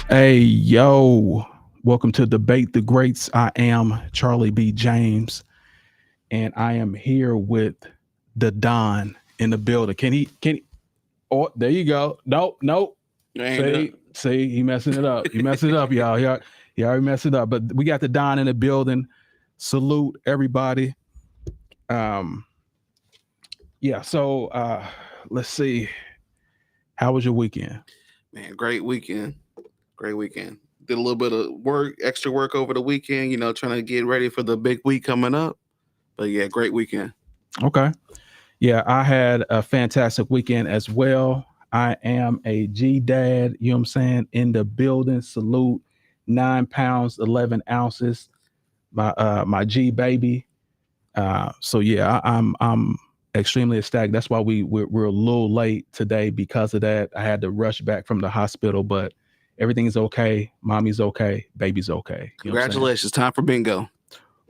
Hey, yo, welcome to Debate the Greats. I am Charlie B. James, and I am here with the Don in the building. Oh, there you go. Nope, nope. Ain't it? See, he messing it up. He messing it up, y'all. He already messed it up. But we got the Don in the building. Salute everybody. Um, yeah, so let's see. How was your weekend? Man, great weekend. Great weekend. Did a little bit of work, extra work over the weekend, trying to get ready for the big week coming up. But yeah, great weekend. Okay. Yeah, I had a fantastic weekend as well. I am a G dad, you know what I'm saying, in the building. Salute 9 pounds, 11 ounces. My G baby. So yeah, I'm extremely ecstatic. That's why we're a little late today because of that. I had to rush back from the hospital, but everything's okay. Mommy's okay. Baby's okay. You know what I'm saying? Congratulations. Time for bingo.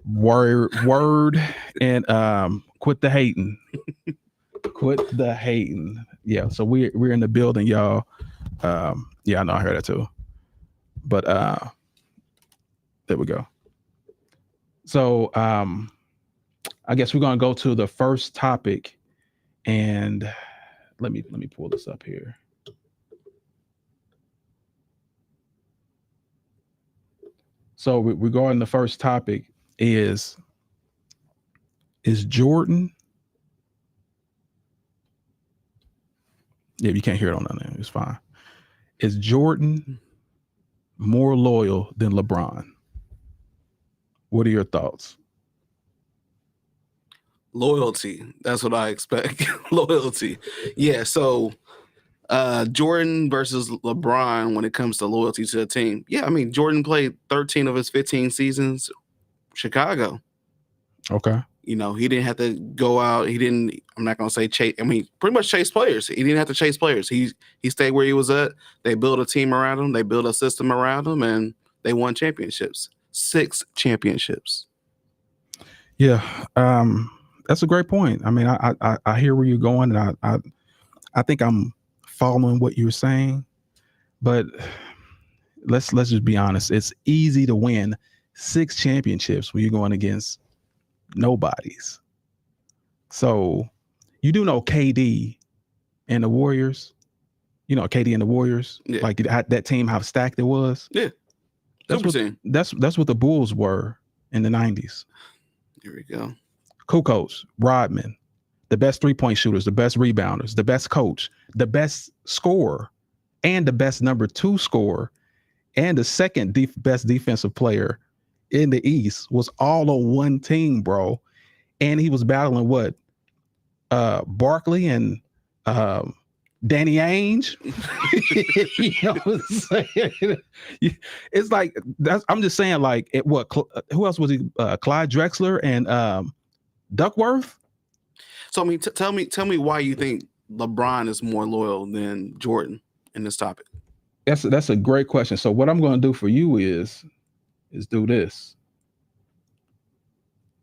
Word, and quit the hating. Quit the hating. Yeah, so we're in the building, y'all. Yeah, I know I heard that too. But there we go. So I guess we're gonna go to the first topic, and let me pull this up here. So regarding the first topic is Jordan. Yeah, you can't hear it on there. It's fine. Is Jordan more loyal than LeBron? What are your thoughts? Loyalty. That's what I expect. Loyalty. Yeah, so Jordan versus LeBron when it comes to loyalty to the team. Yeah, I mean, Jordan played 13 of his 15 seasons Chicago. Okay. He didn't have to go out. He didn't. I'm not gonna say chase. I mean, pretty much chase players. He didn't have to chase players. He stayed where he was at. They built a team around him. They built a system around him, and they won championships. 6 championships. Yeah, that's a great point. I mean, I hear where you're going, and I think I'm following what you're saying, but let's just be honest. It's easy to win 6 championships when you're going against nobodies. So you do know KD and the Warriors. You know KD and the Warriors, Yeah. like that team, how stacked it was. Yeah, That's super what team. that's what the Bulls were in the 90s. Here we go. Kukoc, Rodman, the best 3-point shooters, the best rebounders, the best coach, the best scorer, and the best number 2 scorer, and the second best defensive player in the East was all on one team, bro. And he was battling what? Barkley and Danny Ainge. You know what I'm saying? It's like I'm just saying, like, who else was he? Clyde Drexler and Duckworth. So I mean, tell me why you think LeBron is more loyal than Jordan in this topic. That's a great question. So what I'm going to do for you is do this.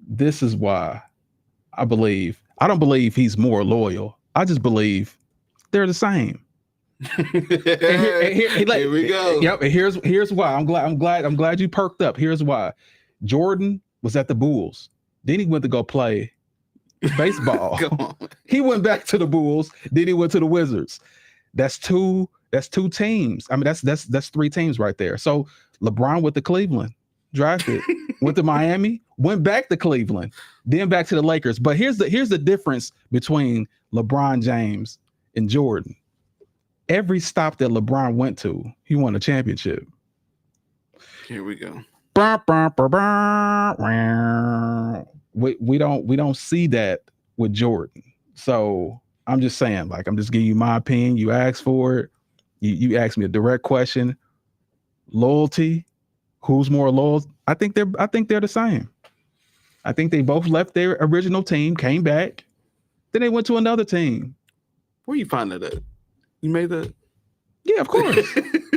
This is why I don't believe he's more loyal. I just believe they're the same. Here we go. Yep. And here's why. I'm glad you perked up. Here's why. Jordan was at the Bulls. Then he went to go play baseball. He went back to the Bulls. Then he went to the Wizards. That's two teams. I mean, that's 3 teams right there. So LeBron went to Cleveland, drafted, went to Miami, went back to Cleveland, then back to the Lakers. But here's the difference between LeBron James and Jordan. Every stop that LeBron went to, he won a championship. Here we go. We don't see that with Jordan. So I'm just saying, like, I'm just giving you my opinion. You asked for it. You asked me a direct question. Loyalty, who's more loyal? I think they're the same. I think they both left their original team, came back, then they went to another team. Where you find that at? You made that? Yeah, of course.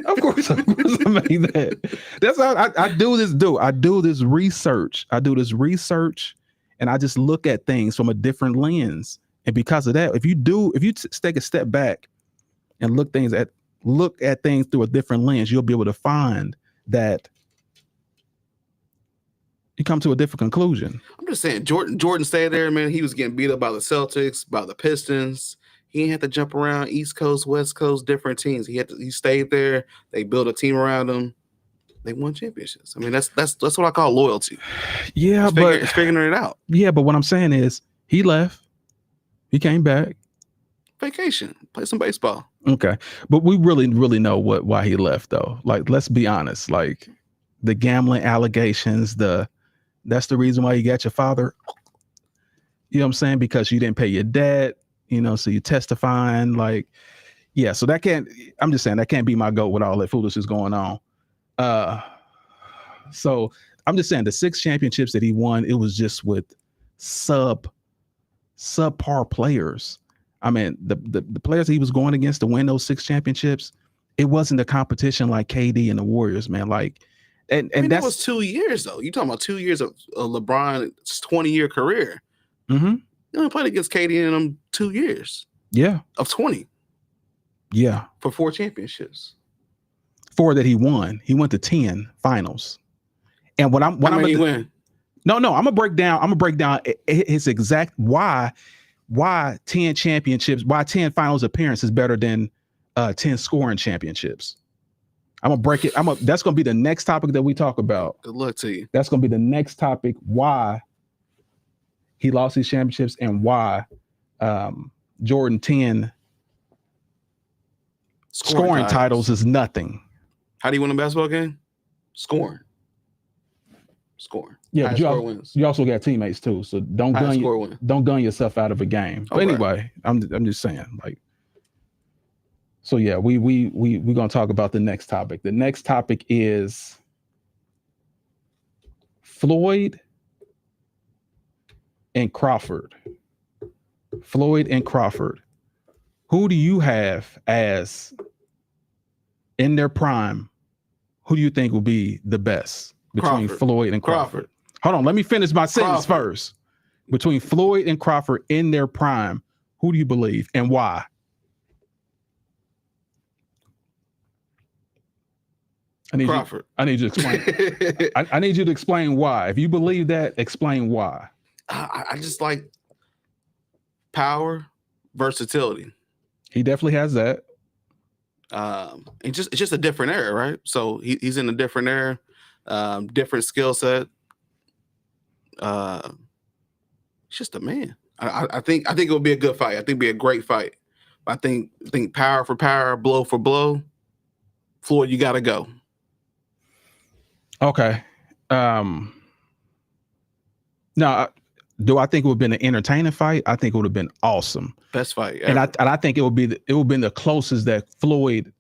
Of course I made that. That's how I do this. I do this research. And I just look at things from a different lens. And because of that, if you take a step back and look things at look at things through a different lens, you'll be able to find that you come to a different conclusion. I'm just saying, Jordan stayed there, man. He was getting beat up by the Celtics, by the Pistons. He didn't have to jump around East Coast, West Coast, different teams. He stayed there. They built a team around him. They won championships. I mean, that's what I call loyalty. Yeah, It's figuring it out. Yeah, but what I'm saying is he left. He came back. Vacation, play some baseball. Okay. But we really know why he left though. Like, let's be honest. Like the gambling allegations, that's the reason why you got your father. You know what I'm saying? Because you didn't pay your debt, so you testifying, like, yeah. So I'm just saying that can't be my goat with all that foolishness going on. So I'm just saying the 6 championships that he won, it was just with subpar players. I mean, the players he was going against to win those 6 championships, it wasn't a competition like KD and the Warriors, man. Like, and that was 2 years though. You talking about 2 years of LeBron's 20-year career? Mm-hmm. You only played against KD in them 2 years. Yeah, of 20. Yeah, for 4 championships. 4 that he won. He went to 10 finals. And when I'm he win? No, I'm gonna break down his exact why 10 championships, why 10 finals appearances is better than 10 scoring championships. I'm gonna break it. That's gonna be the next topic that we talk about. Good luck to you. That's gonna be the next topic. Why he lost these championships and why Jordan 10 scoring titles is nothing. How do you win a basketball game? Scoring. Yeah, but you also got teammates too, so don't gun yourself out of a game. But anyway, I'm just saying, like, so yeah, we're gonna talk about the next topic. The next topic is Floyd and Crawford. Floyd and Crawford. Who do you have as in their prime? Who do you think will be the best between Floyd and Crawford? Hold on, let me finish my sentence first. Between Floyd and Crawford in their prime, who do you believe and why? I need you to explain. I need you to explain why. If you believe that, explain why. I just like power, versatility. He definitely has that. It's just a different era, right? So he's in a different era, different skill set. It's just a man. I think it will be a good fight. I think it'll be a great fight. I think power for power, blow for blow. Floyd, you got to go. Okay. Now, do I think it would have been an entertaining fight? I think it would have been awesome. Best fight ever. And I think it would be the closest that Floyd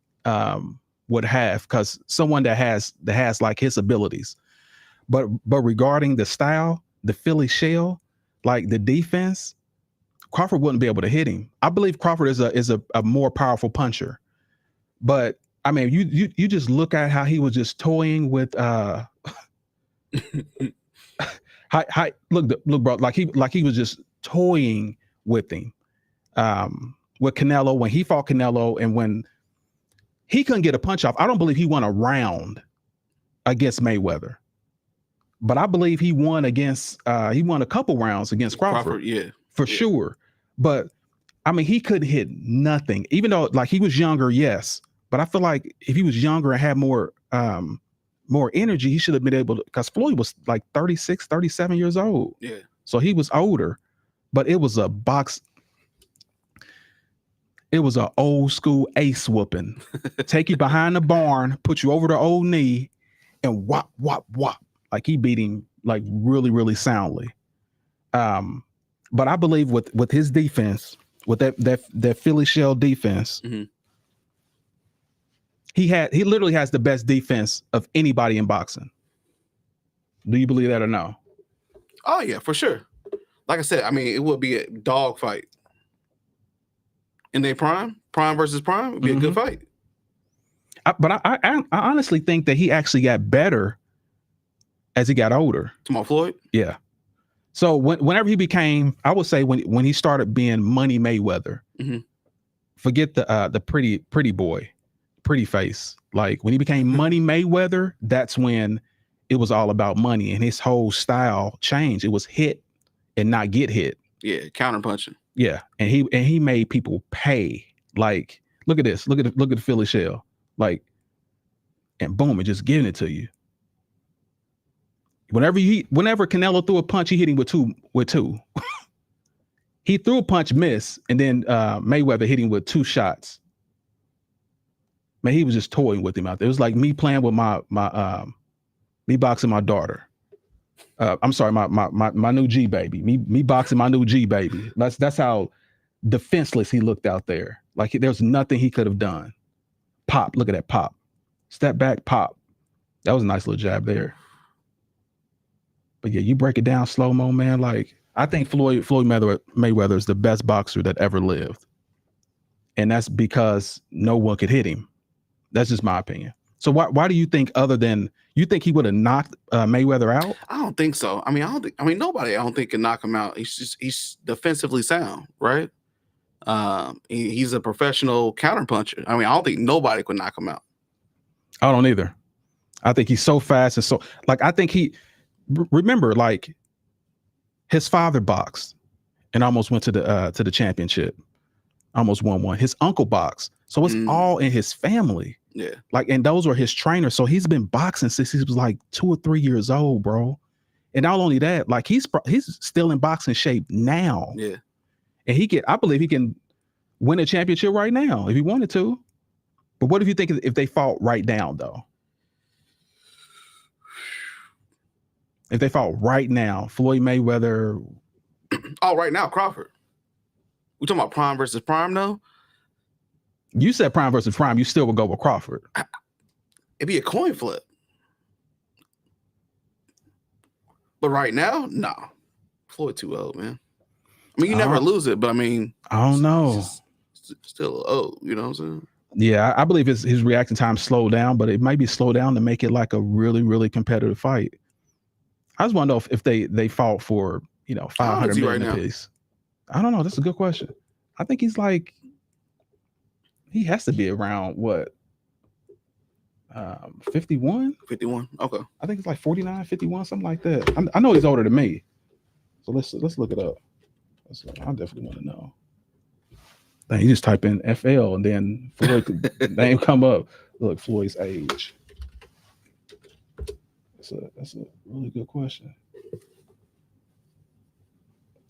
would have, because someone that has like his abilities. But regarding the style, the Philly shell, like the defense, Crawford wouldn't be able to hit him. I believe Crawford is a more powerful puncher. But I mean, you just look at how he was just toying with look, bro, like he was just toying with him. With Canelo, when he fought Canelo, and when he couldn't get a punch off, I don't believe he won a round against Mayweather. But I believe he won a couple rounds against Crawford. For sure. But I mean, he couldn't hit nothing, even though like he was younger, yes. But I feel like if he was younger and had more energy, he should have been able to, because Floyd was like 36, 37 years old. Yeah. So he was older, but it was an old school ace whooping. Take you behind the barn, put you over the old knee, and whop, whop, whop. Like he beat him like really, really soundly. But I believe with his defense, with that Philly shell defense, mm-hmm. He literally has the best defense of anybody in boxing. Do you believe that or no? Oh yeah, for sure. Like I said, I mean, it would be a dog fight. In their prime versus prime, would be a good fight. But I honestly think that he actually got better as he got older. Tomorrow Floyd? Yeah. So whenever he became, I would say when he started being Money Mayweather, mm-hmm. forget the pretty boy. pretty face. Like when he became Money Mayweather, that's when it was all about money, and his whole style changed. It was hit and not get hit. Yeah, counter punching. Yeah, and he made people pay. Like, look at this. Look at the Philly shell. Like, and boom, it just giving it to you. Whenever Canelo threw a punch, he hit him with two. He threw a punch, miss, and then Mayweather hit him with 2 shots. Man, he was just toying with him out there. It was like me playing with me boxing my daughter. I'm sorry, my new G baby. Me boxing my new G baby. That's how defenseless he looked out there. Like there's nothing he could have done. Pop, look at that pop. Step back, pop. That was a nice little jab there. But yeah, you break it down slow-mo, man. Like I think Floyd Mayweather is the best boxer that ever lived. And that's because no one could hit him. That's just my opinion. So why do you think, other than you think he would have knocked Mayweather out? I don't think so. I mean, nobody I don't think can knock him out. He's defensively sound, right? He's a professional counterpuncher. I mean, I don't think nobody could knock him out. I don't either. I think he's so fast and so like I think remember, like his father boxed and almost went to the championship. Almost won one. His uncle boxed. So it's all in his family. Yeah. Like, and those were his trainers. So he's been boxing since he was like 2 or 3 years old, bro. And not only that, like he's still in boxing shape now. Yeah. And I believe he can win a championship right now if he wanted to. But what if you think if they fought right now, though? If they fought right now, Floyd Mayweather. Oh, right now, Crawford. We talking about prime versus prime, though? You said prime versus prime. You still would go with Crawford. It'd be a coin flip. But right now, no. Floyd too old, man. I mean, you never lose it, but I mean, I don't know. Still old, you know what I'm saying? Yeah, I believe his reaction time slowed down, but it might be slowed down to make it like a really, really competitive fight. I just want to know if they fought for 500 million right apiece. I don't know. That's a good question. I think he has to be around what? 51? 51. Okay. I think it's like 49, 51, something like that. I know he's older than me. So let's look it up. I definitely want to know. Dang, you just type in FL and then Floyd name come up. Look, Floyd's age. That's a really good question.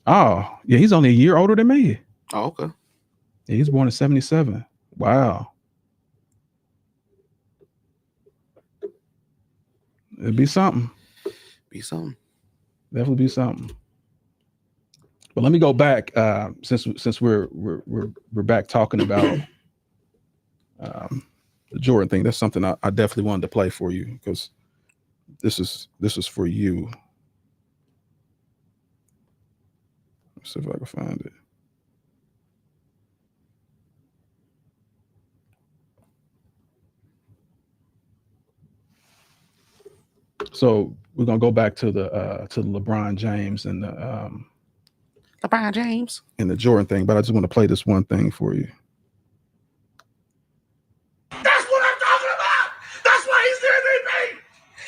Oh, yeah, he's only a year older than me. Oh, okay. Yeah, he's born in 77. Wow. It'd be something. Definitely be something. But let me go back since we're back talking about the Jordan thing. That's something I definitely wanted to play for you because this is for you. Let's see if I can find it. So we're gonna go back to the LeBron James and the LeBron James and the Jordan thing, but I just want to play this one thing for you. That's what I'm talking about. That's why he's the MVP.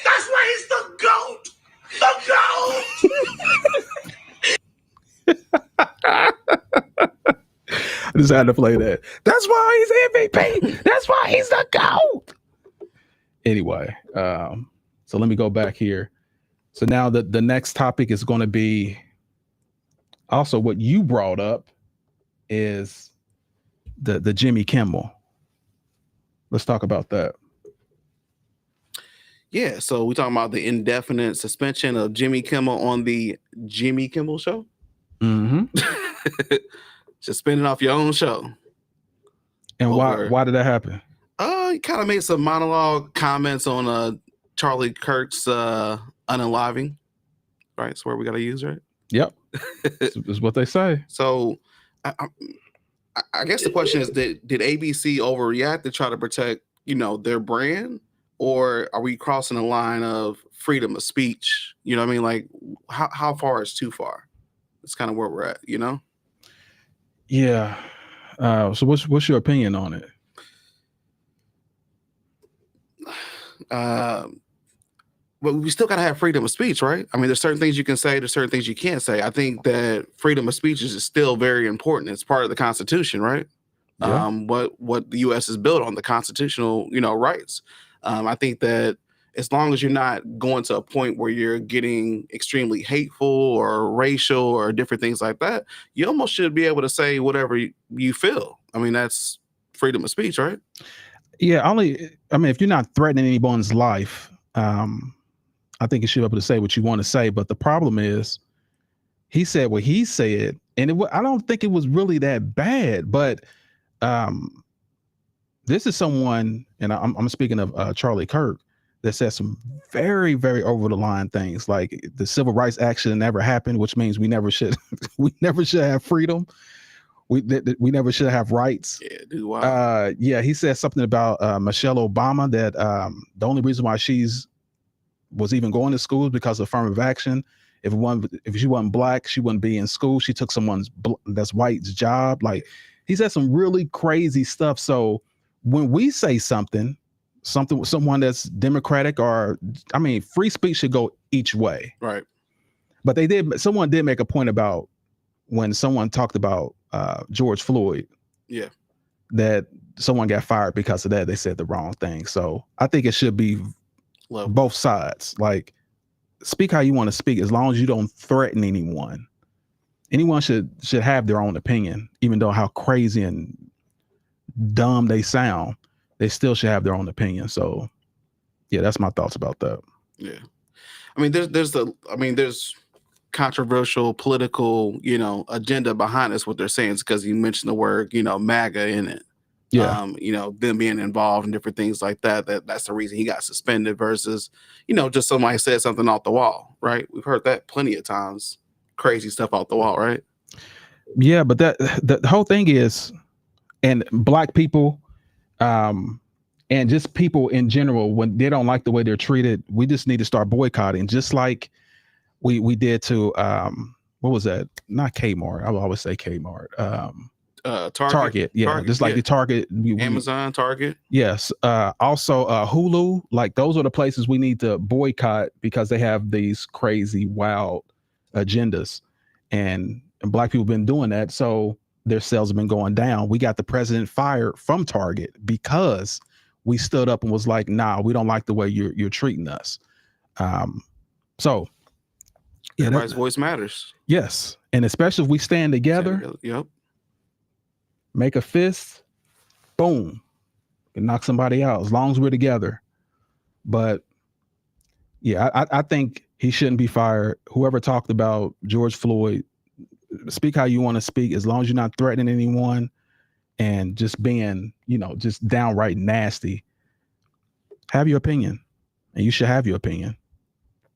That's why he's the GOAT. I just had to play that. That's why he's MVP. That's why he's the GOAT. Anyway, so let me go back here. So now the next topic is going to be also what you brought up is the Jimmy Kimmel. Let's talk about that. Yeah, so we're talking about the indefinite suspension of Jimmy Kimmel on the Jimmy Kimmel Show. Mm-hmm. Suspended off your own show. And why did that happen? He kind of made some monologue comments on Charlie Kirk's unaliving. Right, that's where we got to use, right? Yep. Is what they say. So I guess the question is, did ABC overreact to try to protect, their brand? Or are we crossing the line of freedom of speech? You know what I mean? Like, how far is too far? That's kind of where we're at, Yeah. So what's your opinion on it? But we still got to have freedom of speech, right? I mean, there's certain things you can say, there's certain things you can't say. I think that freedom of speech is still very important. It's part of the Constitution, right? Yeah. What the U.S. is built on, the constitutional, rights. I think that as long as you're not going to a point where you're getting extremely hateful or racial or different things like that, you almost should be able to say whatever you feel. I mean, that's freedom of speech, right? Yeah. If you're not threatening anyone's life, I think you should be able to say what you want to say. But the problem is, he said what he said, and I don't think it was really that bad. But this is someone, and I'm speaking of Charlie Kirk, that said some very, very over the line things, like the civil rights action never happened, which means we never should have freedom. We never should have rights. Yeah, dude. Wow. He said something about Michelle Obama, that the only reason why was even going to school because of affirmative action. If she wasn't black, she wouldn't be in school. She took someone's that's white's job. Like, he said some really crazy stuff. So when we say something with someone that's Democratic, free speech should go each way. Right. But someone did make a point about when someone talked about George Floyd. Yeah. That someone got fired because of that. They said the wrong thing. So I think it should be both sides. Like, speak how you want to speak, as long as you don't threaten anyone. Anyone should have their own opinion, even though how crazy and dumb they sound, they still should have their own opinion. So yeah, that's my thoughts about that. Yeah. I mean, there's controversial political, agenda behind this. What they're saying is because you mentioned the word, MAGA in it. Yeah. Them being involved in different things like that's the reason he got suspended versus, just somebody said something off the wall, right? We've heard that plenty of times, crazy stuff off the wall, right? Yeah, but the whole thing is, and black people, and just people in general, when they don't like the way they're treated, we just need to start boycotting, just like we did to, what was that? Not Kmart. I will always say Kmart. Target. Yeah. Target, just like the Target. Amazon, Target. Yes. Also Hulu, like those are the places we need to boycott because they have these crazy, wild agendas, and black people have been doing that. So their sales have been going down. We got the president fired from Target because we stood up and was like, nah, we don't like the way you're treating us. So yeah, everybody's voice matters. Yes. And especially if we stand together. Yep. Make a fist, boom, and knock somebody out as long as we're together. But yeah, I think he shouldn't be fired. Whoever talked about George Floyd, speak how you want to speak, as long as you're not threatening anyone and just being, just downright nasty. Have your opinion, and you should have your opinion.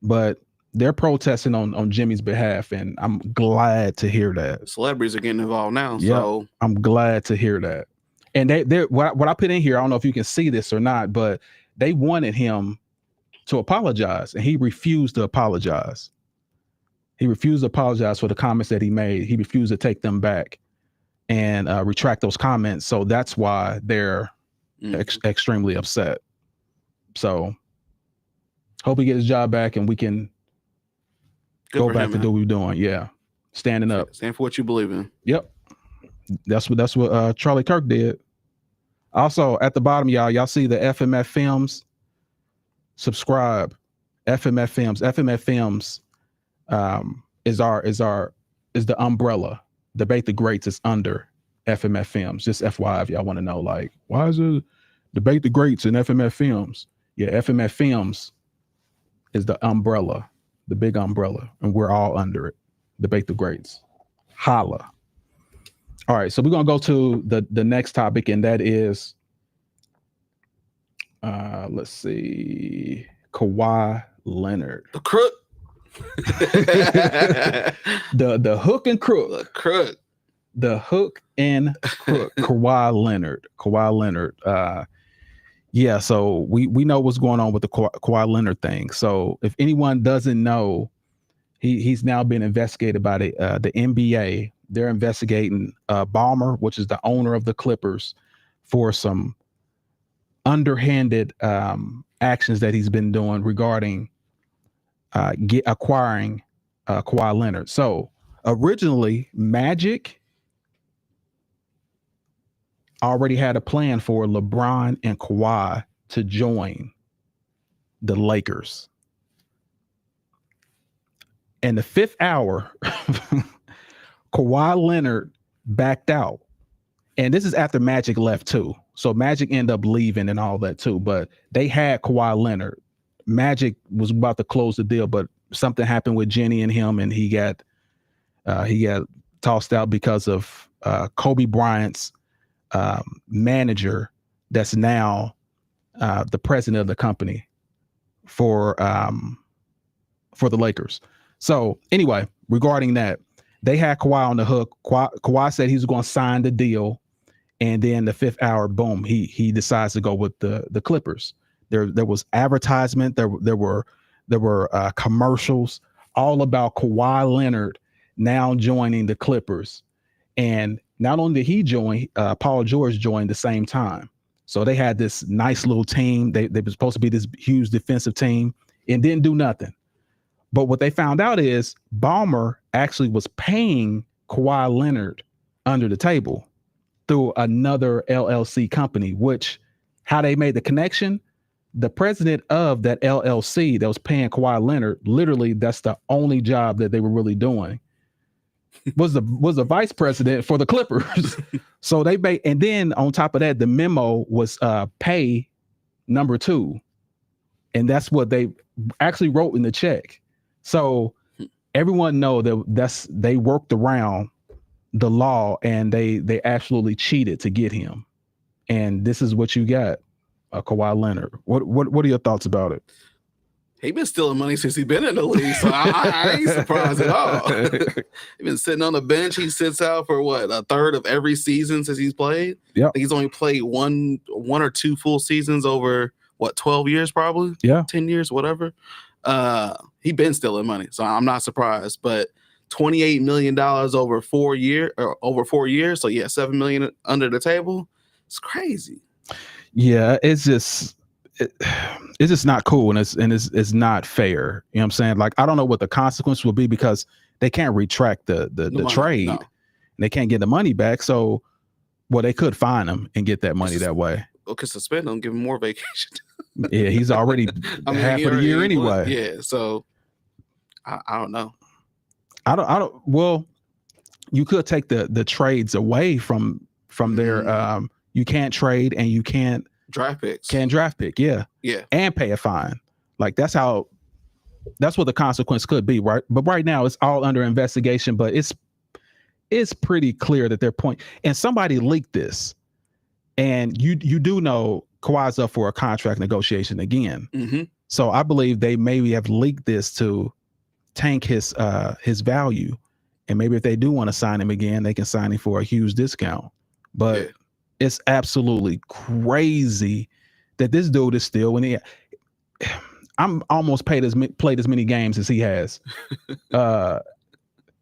But they're protesting on Jimmy's behalf, and I'm glad to hear that. Celebrities are getting involved now, yep. So I'm glad to hear that. And they what I put in here, I don't know if you can see this or not, but they wanted him to apologize, and he refused to apologize. He refused to apologize for the comments that he made. He refused to take them back and retract those comments. So that's why they're extremely upset. So hope he gets his job back and we can go back to do what we're doing. Yeah. Standing up. Stand for what you believe in. Yep. That's what Charlie Kirk did. Also at the bottom, y'all see the FMF Films. Subscribe. FMF Films. FMF Films is the umbrella. Debate the Greats is under FMF Films. Just FYI, if y'all want to know, like, why is it Debate the Greats and FMF Films? Yeah, FMF Films is the umbrella, the big umbrella, and we're all under it. Debate the Greats. Holla. All right, so we're gonna go to the next topic, and that is let's see, Kawhi Leonard. The crook. the hook and crook. The crook. The hook and crook. Kawhi Leonard. Yeah, so we know what's going on with the Kawhi Leonard thing. So if anyone doesn't know, he's now been investigated by the NBA. They're investigating Ballmer, which is the owner of the Clippers, for some underhanded actions that he's been doing regarding acquiring Kawhi Leonard. So originally, Magic already had a plan for LeBron and Kawhi to join the Lakers. In the fifth hour, Kawhi Leonard backed out. And this is after Magic left too. So Magic ended up leaving and all that too. But they had Kawhi Leonard. Magic was about to close the deal, but something happened with Jenny and him, and he got tossed out because of Kobe Bryant's manager that's now the president of the company for the Lakers. So anyway, regarding that, they had Kawhi on the hook. Kawhi said he was going to sign the deal, and then the fifth hour, boom, he decides to go with the Clippers. There was advertisement. There were commercials all about Kawhi Leonard now joining the Clippers, and not only did he join, Paul George joined the same time. So they had this nice little team. They were supposed to be this huge defensive team and didn't do nothing. But what they found out is Ballmer actually was paying Kawhi Leonard under the table through another LLC company, which how they made the connection, the president of that LLC that was paying Kawhi Leonard, literally that's the only job that they were really doing, was the vice president for the Clippers. So they made, and then on top of that, the memo was pay number 2. And that's what they actually wrote in the check. So everyone know that they worked around the law, and they absolutely cheated to get him. And this is what you got, Kawhi Leonard. What are your thoughts about it? He been stealing money since he been in the league, so I ain't surprised at all. He been sitting on the bench. He sits out for what, a third of every season since he's played. Yeah, he's only played one or two full seasons over what, 12 years, probably. Yeah, 10 years, whatever. He been stealing money, so I'm not surprised. But $28 million over 4 years. So yeah, $7 million under the table. It's crazy. Yeah, it's just not cool, and it's not fair. You know what I'm saying? Like, I don't know what the consequence will be, because they can't retract the trade. No. And they can't get the money back. So, well, they could fine him and get that money that way. Okay, suspend him, give him more vacation. Yeah, he's already half of the year anyway. Yeah, so I don't know. I don't. Well, you could take the trades away from their. You can't trade, and you can't draft picks. Can't draft pick. Yeah, and pay a fine. Like that's what the consequence could be, right? But right now it's all under investigation. But it's pretty clear that they're and somebody leaked this, and you do know Kawhi's up for a contract negotiation again. Mm-hmm. So I believe they maybe have leaked this to tank his value, and maybe if they do want to sign him again, they can sign him for a huge discount. But it's absolutely crazy that this dude is still I'm almost played as many games as he has. No,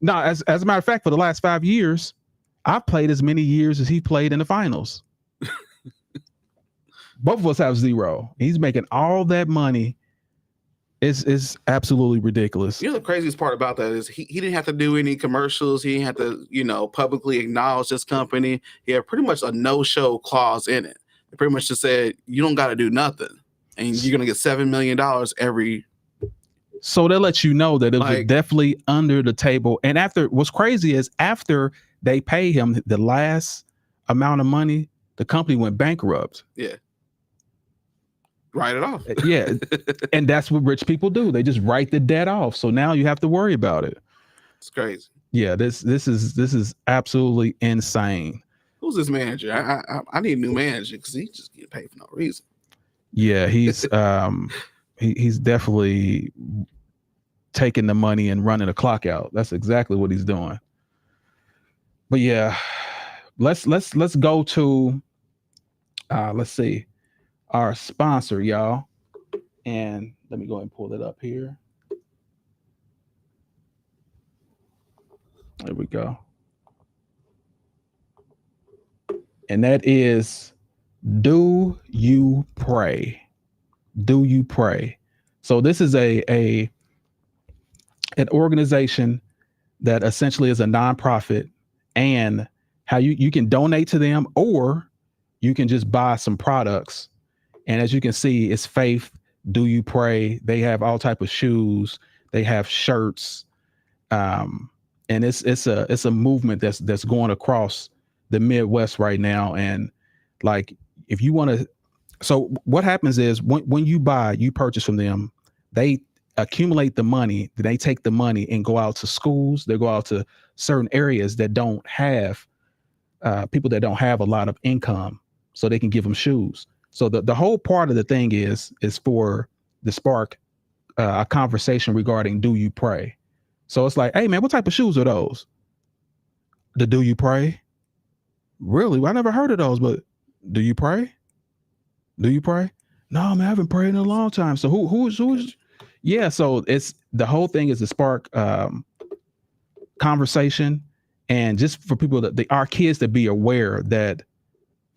as a matter of fact, for the last 5 years, I've played as many years as he played in the finals. Both of us have 0. He's making all that money. It's absolutely ridiculous. You know, the craziest part about that is he didn't have to do any commercials. He didn't have to, publicly acknowledge this company. He had pretty much a no-show clause in it. It pretty much just said, you don't got to do nothing, and you're going to get $7 million every. So they let you know that it was definitely under the table. And what's crazy is after they pay him the last amount of money, the company went bankrupt. Yeah. Write it off. Yeah. And that's what rich people do. They just write the debt off. So now you have to worry about it. It's crazy. Yeah, this is absolutely insane. Who's this manager? I need a new manager, because he's just getting paid for no reason. Yeah, he's he's definitely taking the money and running the clock out. That's exactly what he's doing. But yeah, let's go to let's see, our sponsor, y'all. And let me go ahead and pull it up here. There we go. And that is Do You Pray? Do You Pray? So this is an organization that essentially is a nonprofit, and how you can donate to them, or you can just buy some products. And as you can see, it's Faith, Do You Pray? They have all type of shoes. They have shirts. And it's a movement that's going across the Midwest right now. And like, if you want to, so what happens is when you purchase from them, they accumulate the money. They take the money and go out to schools. They go out to certain areas that don't have people that don't have a lot of income, so they can give them shoes. So the whole part of the thing is for the spark a conversation regarding Do You Pray? So it's like, hey man, what type of shoes are those? The Do You Pray? Really? Well, I never heard of those, but do you pray? Do you pray? No, man, I haven't prayed in a long time. So who's yeah, so it's the whole thing is to spark conversation, and just for people that our kids to be aware that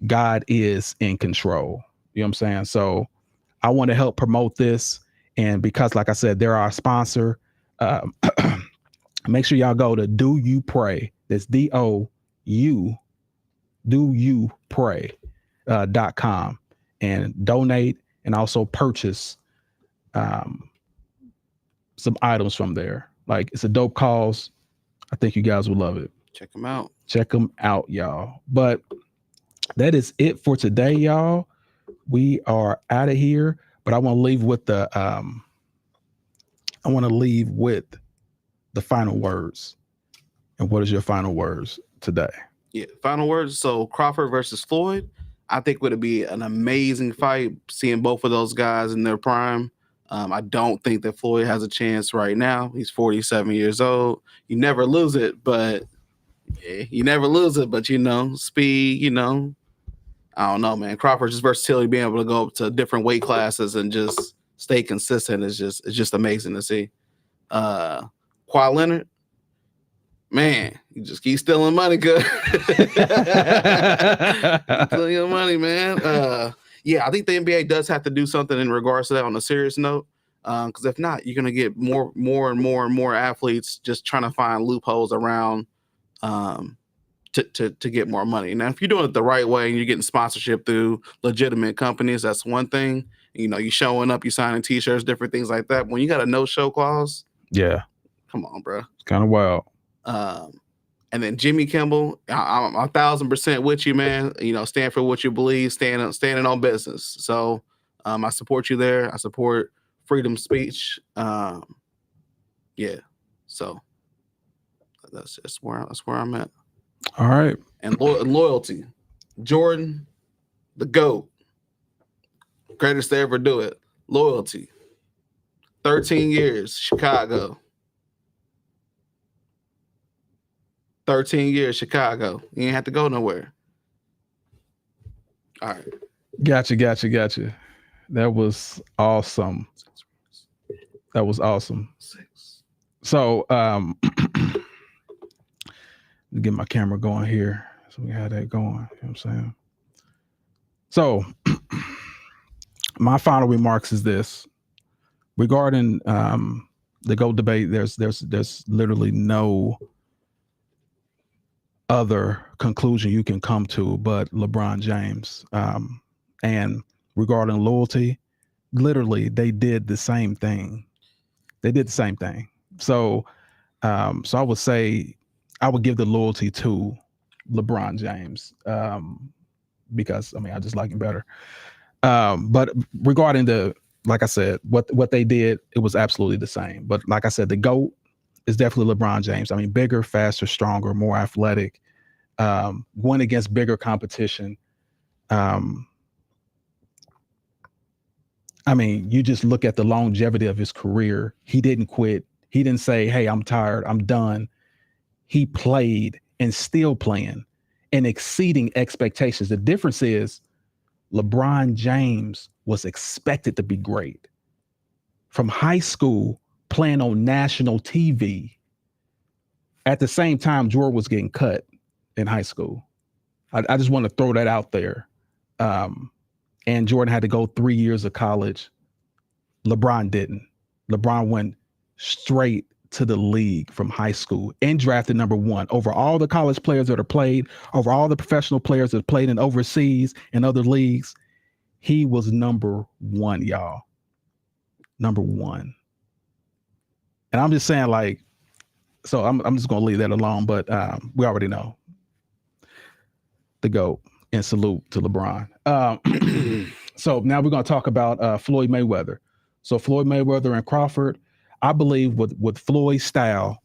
God is in control. You know what I'm saying? So I want to help promote this. And because, like I said, they're our sponsor, make sure y'all go to Do You Pray. That's DOU, Do You Pray .com, and donate, and also purchase some items from there. Like, it's a dope cause. I think you guys will love it. Check them out. Check them out, y'all. But that is it for today, y'all. We are out of here, but I want to leave with the final words. And what is your final words today? Yeah, final words. So Crawford versus Floyd, I think would be an amazing fight, seeing both of those guys in their prime. I don't think that Floyd has a chance right now. He's 47 years old. You never lose it, but speed, I don't know, man. Crawford's versatility, being able to go up to different weight classes and just stay consistent is just amazing to see. Kawhi Leonard, man, you just keep stealing money, good. Stealing your money, man. Yeah, I think the NBA does have to do something in regards to that on a serious note. Because if not, you're gonna get more and more athletes just trying to find loopholes around to get more money. Now, if you're doing it the right way and you're getting sponsorship through legitimate companies, that's one thing. You showing up, you signing t-shirts, different things like that. When you got a no-show clause, yeah, come on, bro. It's kind of wild. And then Jimmy Kimmel, I'm 1,000% with you, man. Stand for what you believe, standing on business. So I support you there. I support freedom of speech. Yeah. So that's where I'm at. All right. And loyalty. Jordan, the GOAT. Greatest to ever do it. Loyalty. 13 years, Chicago. 13 years, Chicago. You ain't have to go nowhere. All right. Gotcha. That was awesome. So, get my camera going here. So we had that going. You know what I'm saying? So, my final remarks is this. Regarding the GOAT debate, there's literally no other conclusion you can come to but LeBron James. And regarding loyalty, literally they did the same thing. So I would say I would give the loyalty to LeBron James, because I just like him better. But regarding like I said, what they did, it was absolutely the same. But like I said, the GOAT is definitely LeBron James. Bigger, faster, stronger, more athletic, going against bigger competition. You just look at the longevity of his career. He didn't quit. He didn't say, hey, I'm tired, I'm done. He played and still playing and exceeding expectations. The difference is LeBron James was expected to be great. From high school, playing on national TV. At the same time, Jordan was getting cut in high school. I just want to throw that out there. And Jordan had to go 3 years of college LeBron didn't. LeBron went straight to the league from high school and drafted number 1 over all the college players that are played, over all the professional players that played in overseas and other leagues. He was number 1, y'all. Number 1. And I'm just saying, like, so I'm just gonna leave that alone, but we already know the GOAT, and salute to LeBron. So now we're gonna talk about Floyd Mayweather. So Floyd Mayweather and Crawford, I believe with Floyd's style,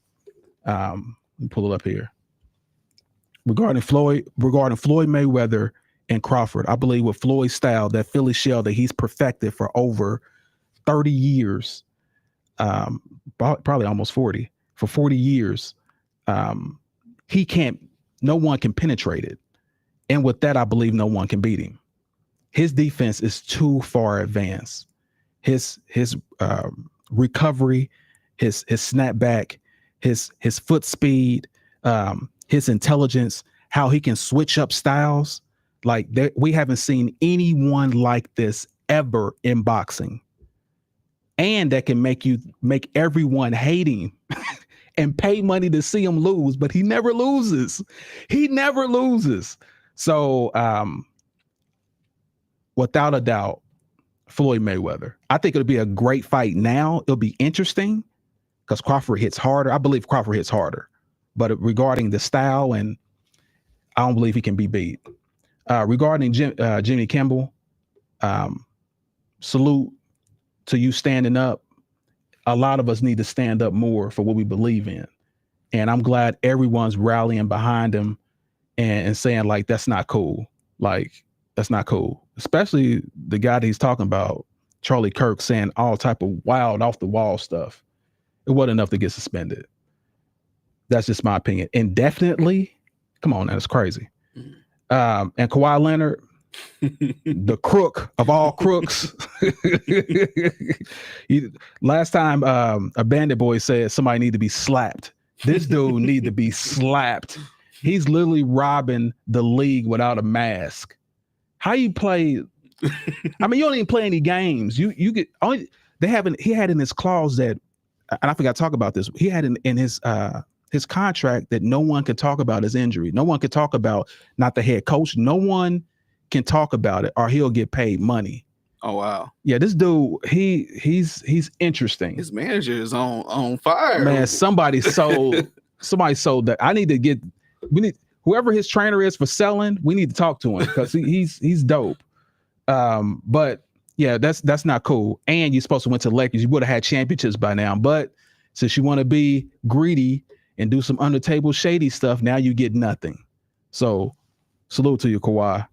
let me pull it up here. Regarding Floyd Mayweather and Crawford, I believe with Floyd's style, that Philly shell that he's perfected for over 30 years, probably almost 40, for 40 years, no one can penetrate it. And with that, I believe no one can beat him. His defense is too far advanced. His recovery, his snapback, his foot speed, his intelligence, how he can switch up styles. Like we haven't seen anyone like this ever in boxing. And that can make everyone hate him and pay money to see him lose, but he never loses. He never loses. So without a doubt, Floyd Mayweather. I think it'll be a great fight now. It'll be interesting because Crawford hits harder. I believe Crawford hits harder. But regarding the style, and I don't believe he can be beat. Regarding Jimmy Kimmel, salute to you standing up. A lot of us need to stand up more for what we believe in. And I'm glad everyone's rallying behind him and saying, like, that's not cool. Like, that's not cool. Especially the guy that he's talking about, Charlie Kirk, saying all type of wild, off the wall stuff. It wasn't enough to get suspended. That's just my opinion. Indefinitely, come on, that's crazy. And Kawhi Leonard, the crook of all crooks. Last time a Bandit Boy said somebody need to be slapped. This dude need to be slapped. He's literally robbing the league without a mask. How you play? I mean, you don't even play any games. You get only he had in his clause that, and I forgot to talk about this. He had in his contract that no one could talk about his injury. No one could talk about, not the head coach. No one can talk about it or he'll get paid money. Oh wow. Yeah, this dude, he's interesting. His manager is on fire. Man, somebody sold that. We need whoever his trainer is for selling, we need to talk to him because he's dope. But yeah, that's not cool. And you're supposed to went to the Lakers. You would have had championships by now. But since you want to be greedy and do some under table shady stuff, now you get nothing. So salute to you, Kawhi.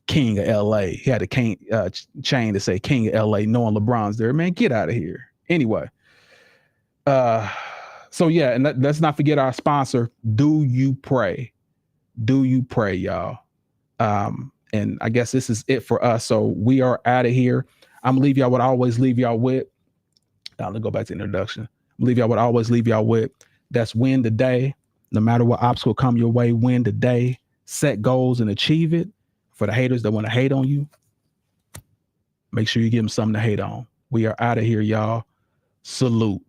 King of LA. He had a chain to say King of LA, knowing LeBron's there. Man, get out of here. Anyway. So yeah, and let's not forget our sponsor, Do You Pray. Do You Pray, y'all. And I guess this is it for us. So we are out of here. I'm gonna leave y'all what I always leave y'all with. Now let's go back to introduction. Leave y'all what I always leave y'all with. That's win the day. No matter what obstacle come your way, win the day. Set goals and achieve it. For the haters that want to hate on you, make sure you give them something to hate on. We are out of here, y'all. Salute.